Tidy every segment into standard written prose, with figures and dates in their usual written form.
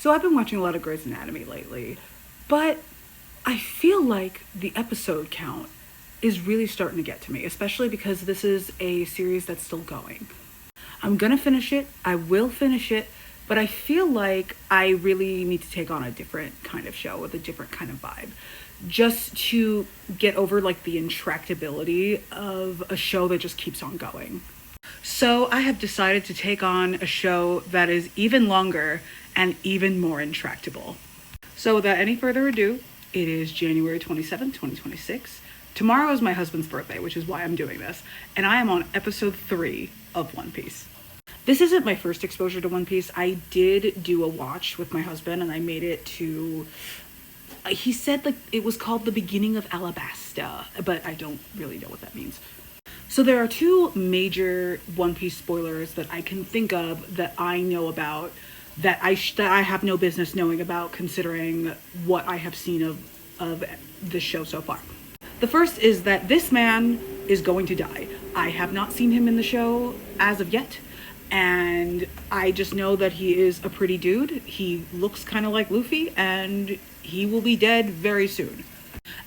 So I've been watching a lot of Grey's Anatomy lately, but I feel like the episode count is really starting to get to me, especially because this is a series that's still going. I'm gonna finish it, I will finish it, but I feel like I really need to take on a different kind of show with a different kind of vibe. Just to get over like the intractability of a show that just keeps on going. So I have decided to take on a show that is even longer and even more intractable. So without any further ado, it is January 27th, 2026. Tomorrow is my husband's birthday, which is why I'm doing this. And I am on episode 3 of One Piece. This isn't my first exposure to One Piece. I did do a watch with my husband and I made it to... He said like it was called The Beginning of Alabasta, but I don't really know what that means. So there are two major One Piece spoilers that I can think of that I know about that I have no business knowing about considering what I have seen of this show so far. The first is that this man is going to die. I have not seen him in the show as of yet, and I just know that he is a pretty dude. He looks kind of like Luffy, and he will be dead very soon.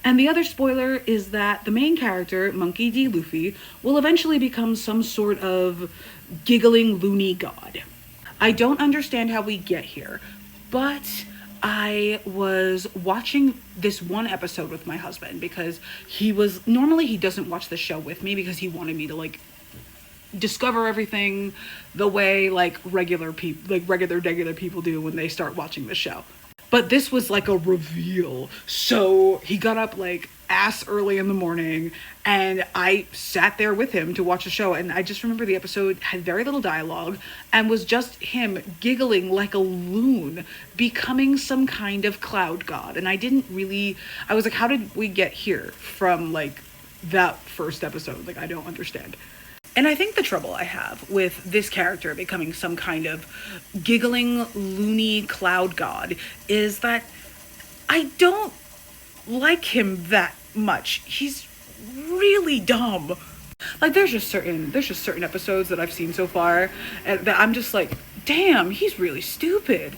And the other spoiler is that the main character, Monkey D. Luffy, will eventually become some sort of giggling loony god. I don't understand how we get here, but I was watching this one episode with my husband because normally he doesn't watch the show with me because he wanted me to like discover everything the way like regular people do when they start watching the show. But this was like a reveal. So he got up like ass early in the morning and I sat there with him to watch the show. And I just remember the episode had very little dialogue and was just him giggling like a loon, becoming some kind of cloud god. And I was like, how did we get here from like that first episode? Like, I don't understand. And I think the trouble I have with this character becoming some kind of giggling, loony cloud god is that I don't like him that much. He's really dumb. Like, there's just certain episodes that I've seen so far that I'm just like, damn, he's really stupid.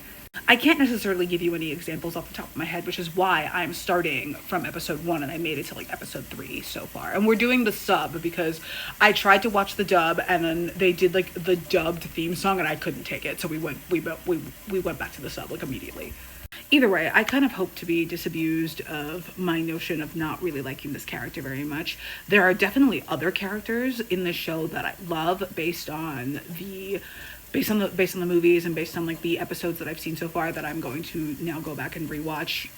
I can't necessarily give you any examples off the top of my head, which is why I'm starting from episode 1 and I made it to like episode 3 so far. And we're doing the sub because I tried to watch the dub and then they did like the dubbed theme song and I couldn't take it. So we went back to the sub like immediately. Either way, I kind of hope to be disabused of my notion of not really liking this character very much. There are definitely other characters in the show that I love based on the movies and based on like the episodes that I've seen so far that I'm going to now go back and rewatch,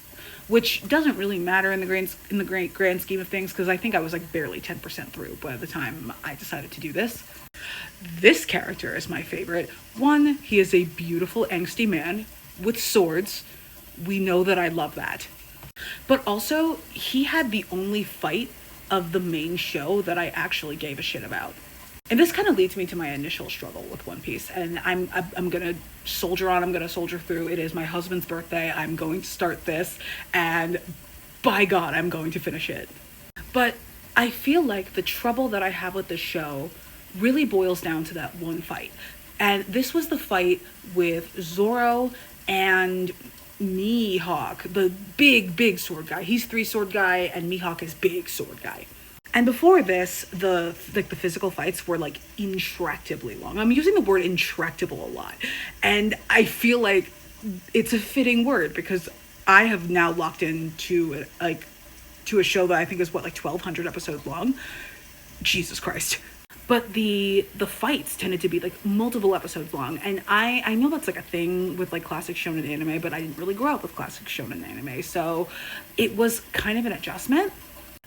which doesn't really matter in the grand scheme of things because I think I was like barely 10% through by the time I decided to do this. This character is my favorite. One, he is a beautiful angsty man with swords. We know that I love that. But also, he had the only fight of the main show that I actually gave a shit about. And this kind of leads me to my initial struggle with One Piece. And I'm going to soldier on. I'm going to soldier through. It is my husband's birthday. I'm going to start this. And by God, I'm going to finish it. But I feel like the trouble that I have with this show really boils down to that one fight. And this was the fight with Zoro and Mihawk, the big sword guy. He's 3 sword guy and Mihawk is big sword guy. And before this, the physical fights were like intractably long. I'm using the word intractable a lot. And I feel like it's a fitting word because I have now locked into to a show that I think is like 1,200 episodes long. Jesus Christ. But the fights tended to be like multiple episodes long. And I know that's like a thing with like classic shonen anime, but I didn't really grow up with classic shonen anime. So it was kind of an adjustment.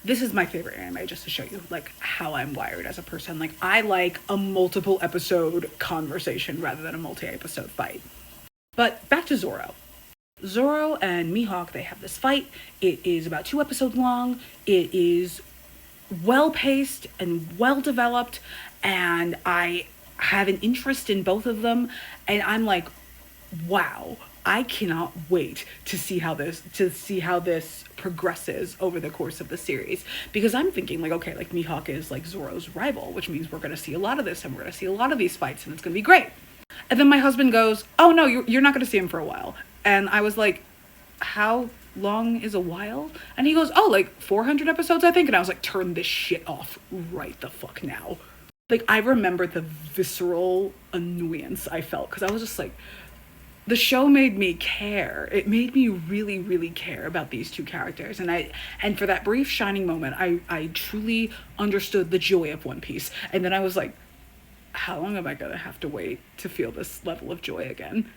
This is my favorite anime, just to show you like how I'm wired as a person. Like, I like a multiple episode conversation rather than a multi-episode fight. But back to Zoro. Zoro and Mihawk, they have this fight. It is about 2 episodes long. It is well-paced and well-developed, and I have an interest in both of them, and I'm like, wow, I cannot wait to see how this progresses over the course of the series, because I'm thinking like, okay, like Mihawk is like Zoro's rival, which means we're going to see a lot of this and we're going to see a lot of these fights and it's going to be great. And then my husband goes, oh no, you're not going to see him for a while. And I was like, how long is a while? And he goes, oh, like 400 episodes, I think. And I was like, turn this shit off right the fuck now. Like, I remember the visceral annoyance I felt because I was just like, the show made me care. It made me really, really care about these two characters. And for that brief shining moment, I truly understood the joy of One Piece. And then I was like, how long am I gonna have to wait to feel this level of joy again?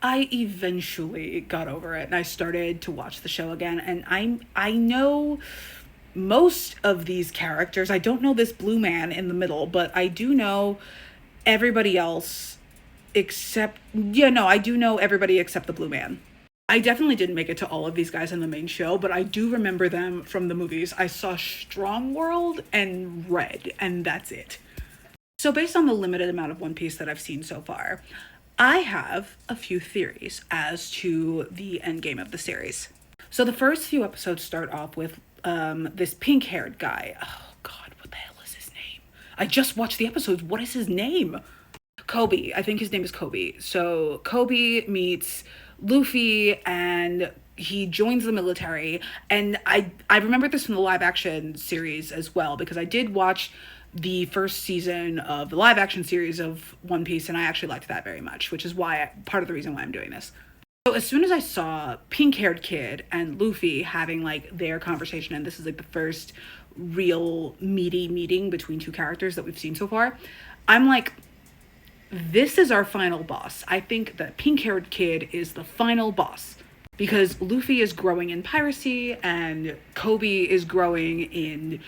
I eventually got over it and I started to watch the show again, and I know most of these characters. I don't know this blue man in the middle, but I do know everybody else except, yeah, no, I do know everybody except the blue man. I definitely didn't make it to all of these guys in the main show, but I do remember them from the movies. I saw Strong World and Red, and that's it. So, based on the limited amount of One Piece that I've seen so far, I have a few theories as to the end game of the series. So, the first few episodes start off with this pink haired guy. Oh, God, what the hell is his name? I just watched the episodes. What is his name? Kobe. I think his name is Kobe. So, Kobe meets Luffy and he joins the military. And I remember this from the live action series as well, because I did watch the first season of the live action series of One Piece, and I actually liked that very much, which is why part of the reason why I'm doing this. So as soon as I saw pink-haired kid and Luffy having like their conversation, and this is like the first real meaty meeting between two characters that we've seen so far, I'm like, this is our final boss. I think that pink-haired kid is the final boss because Luffy is growing in piracy and Kobe is growing in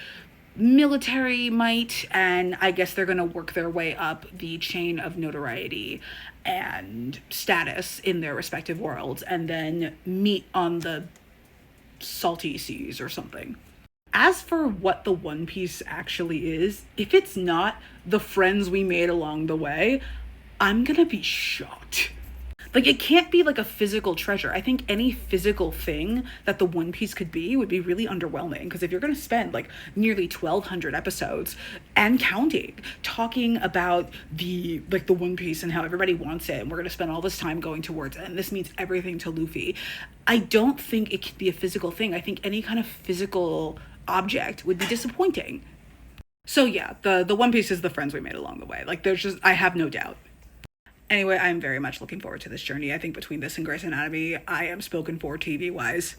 military might, and I guess they're going to work their way up the chain of notoriety and status in their respective worlds and then meet on the salty seas or something. As for what the One Piece actually is, if it's not the friends we made along the way, I'm gonna be shocked. Like, it can't be like a physical treasure. I think any physical thing that the One Piece could be would be really underwhelming. Because if you're going to spend like nearly 1,200 episodes and counting, talking about the One Piece and how everybody wants it, and we're going to spend all this time going towards it, and this means everything to Luffy, I don't think it could be a physical thing. I think any kind of physical object would be disappointing. So yeah, the One Piece is the friends we made along the way. Like, there's just, I have no doubt. Anyway, I'm very much looking forward to this journey. I think between this and Grey's Anatomy, I am spoken for TV-wise.